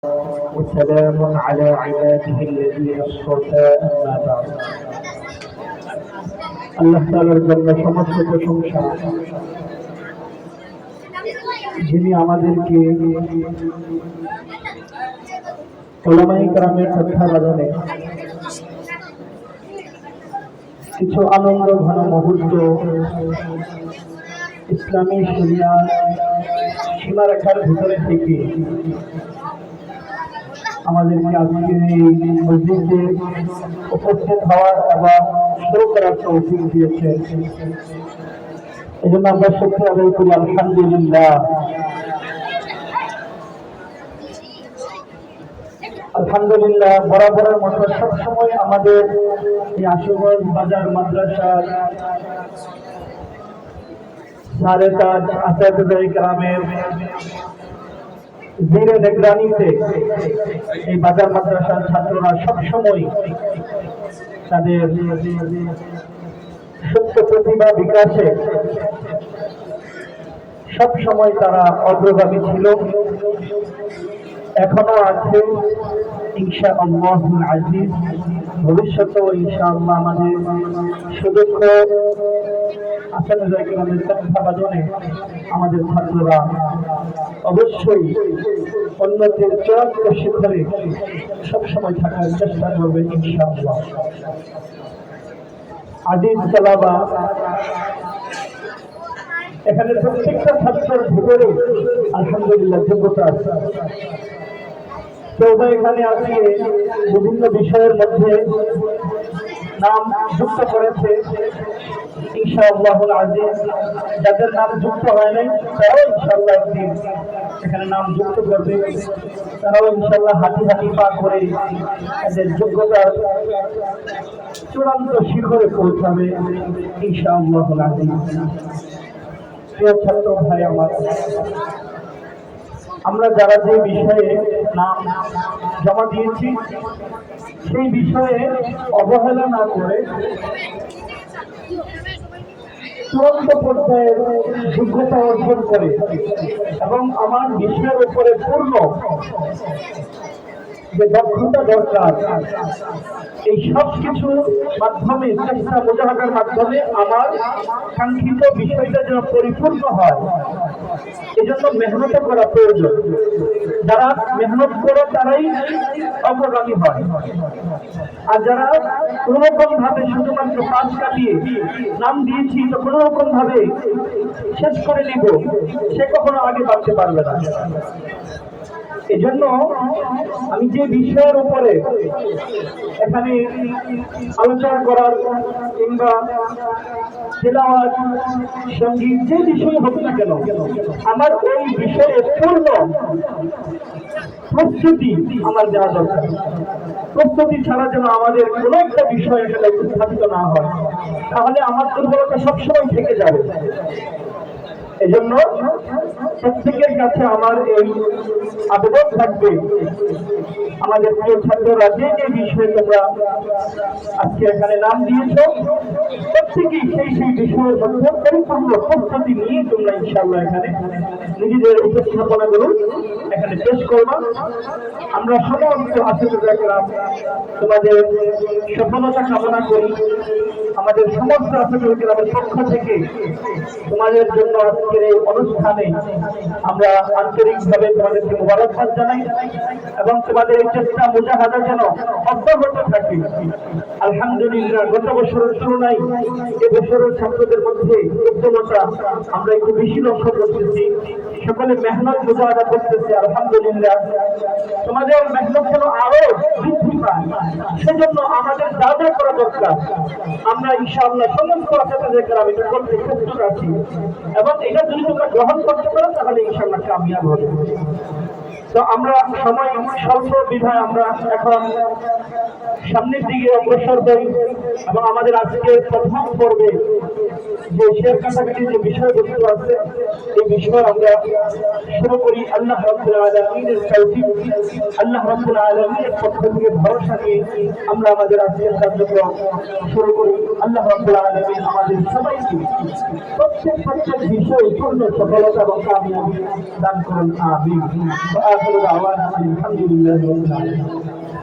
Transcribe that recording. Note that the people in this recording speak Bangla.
وسلام على عباده الذين اصطفى أما بعد আল্লাহ তাআলার জন্য সমস্ত প্রশংসা যিনি আমাদেরকে উলামায়ে কেরামের তত্ত্বাবধানে কিছু আনন্দ ঘন মুহূর্ত ইসলামী শরিয়ার সীমারেখার ভিতরে থেকে আমাদেরকে আজকে এই মসজিদে উপস্থিত হওয়ার এবং শুরু করার তৌফিক দিয়েছে। এই জন্য আমরা সত্যি আদায় করি আলহামদুলিল্লাহ। আলহামদুলিল্লাহ বরাবরের মতো সবসময় আমাদের এই আশুগঞ্জ বাজার মাদ্রাসার সাড়ে তাজ আসাদুল্লাহ কেরামের ধীরে নিগরানিতে এই বাজার মাদ্রাসার ছাত্ররা সবসময় তাদের সুপ্ত প্রতিভা বিকাশে সবসময় তারা অগ্রগামী ছিল, এখনো আছে ইনশাআল্লাহুল আজিজ। ভবিষ্যতেও ইনশাআল্লাহ আমাদের সুদক্ষ আসাদুল্লাহ কেরামের তত্ত্বাবধানে আমাদের ছাত্ররা অবশ্যই উন্নতির চূড়ান্ত শিখরে সবসময় থাকার চেষ্টা করবে ইনশাআল্লাহ। আজিজ সালাবা, এখানে প্রত্যেকটা ছাত্রের ভিতরে আলহামদুলিল্লাহ যোগ্যতা আছে। কেউ এখানে আজকে বিভিন্ন বিষয়ের মধ্যে নাম যুক্ত করেছে, ইনশাআল্লাহুল আজিজ। যাদের নাম যুক্ত হয় নাই তারাও ইনশাআল্লাহ একদিন এখানে নাম যুক্ত করবে, তারাও ইনশাআল্লাহ হাঁটি হাঁটি পা করে তাদের যোগ্যতার চূড়ান্ত শিখরে পৌঁছাবে ইনশাআল্লাহুল আজিজ। প্রিয় ছাত্র ভাই আমার, আমরা যারা যে বিষয়ে নাম জমা দিয়েছি সেই বিষয়ে অবহেলা না করে চূড়ান্ত পর্যায়ের যোগ্যতা অর্জন করে এবং আমার বিষয়ের উপরে পূর্ণ যে দক্ষতা দরকার, এই সব কিছুর মাধ্যমে চেষ্টা মোজাহাদার মাধ্যমে আমার কাঙ্ক্ষিত বিষয়টা যেন পরিপূর্ণ হয়, এজন্য মেহনত করা প্রয়োজন। যারা মেহনত করে তারাই অগ্রগামী হয়, আর যারা কোনোরকম ভাবে শুধুমাত্র পাশ কাটিয়ে নাম দিয়েছি তো কোনোরকম ভাবে শেষ করে নিব, সে কখনো আগে বাড়তে পারবে না। এজন্য আমি যে বিষয়ের উপরে এখানে আলোচনা করার কিংবা তেলাওয়াত সঙ্গীত যে বিষয় হবে না কেন, আমার ওই বিষয়ে পূর্ণ প্রস্তুতি আমার দেওয়া দরকার। প্রস্তুতি ছাড়া যেন আমাদের কোনো একটা বিষয় এখানে উত্থাপিত না হয়, তাহলে আমার দুর্বলতা সবসময় থেকে যাবে। এজন্য প্রত্যেকের কাছে আমার এই আবেদন থাকবে, আমাদের প্রিয় ছাত্ররা যে যে বিষয়ে তোমরা আজকে এখানে নাম দিয়েছ, প্রত্যেকেই সেই সেই বিষয়ের মধ্যে পরিপূর্ণ প্রস্তুতি নিয়ে তোমরা ইনশাআল্লাহ এখানে নিজেদের উপস্থাপনাগুলো এখানে পেশ করবা। আমরা সমস্ত আসাদুল্লাহ কেরাম তোমাদের সফলতা কামনা করি। আমাদের সমস্ত আসাদুল্লাহ কেরামের পক্ষ থেকে তোমাদের জন্য আজকের এই অনুষ্ঠানে আমরা আন্তরিকভাবে তোমাদেরকে মোবারকবাদ জানাই এবং তোমাদের এই চেষ্টা মুজাহাদা যেন অব্যাহত থাকে। আলহামদুলিল্লাহ গত বছরের তুলনায় এবছরের ছাত্রদের মধ্যে উদ্যমতা আমরা একটু বেশি লক্ষ্য করতেছি, সকলে মেহনত মুজাহাদা করতেছে। আলহামদুলিল্লাহ তোমাদের মেহনত যেন আরো বৃদ্ধি পায়, সেজন্য আমাদের যা যা করা দরকার আমরা ইনশাআল্লাহ সমস্ত আসাদুল্লাহ কেরাম এটা করতে প্রস্তুত আছি, এবং এটা যদি তোমরা গ্রহণ করতে পারো তাহলে ইনশাআল্লাহ কামিয়াব হবে। তো আমরা সময় স্বল্প বিধায় আমরা এখন সামনের দিকে অগ্রসর হই এবং আমাদের আজকে প্রথম পর্বে যে শের কাছাকাছি যে বিষয়বস্তু আছে এই বিষয় আমরা শুরু করি। আল্লাহ রাব্বুল আলামিনের তৌফিক, আল্লাহ রাব্বুল আলামিনের পক্ষ থেকে ভরসা নিয়ে আমরা আমাদের আজকের কার্যক্রম শুরু করি। আল্লাহ রাব্বুল আলামিন আমাদের সবাইকে প্রত্যেক বিষয়ে পূর্ণ সফলতা এবং কামিয়াবি দান করুন। আমিন। আখিরু দাওয়ানা আলহামদুলিল্লাহি রাব্বিল আলামিন।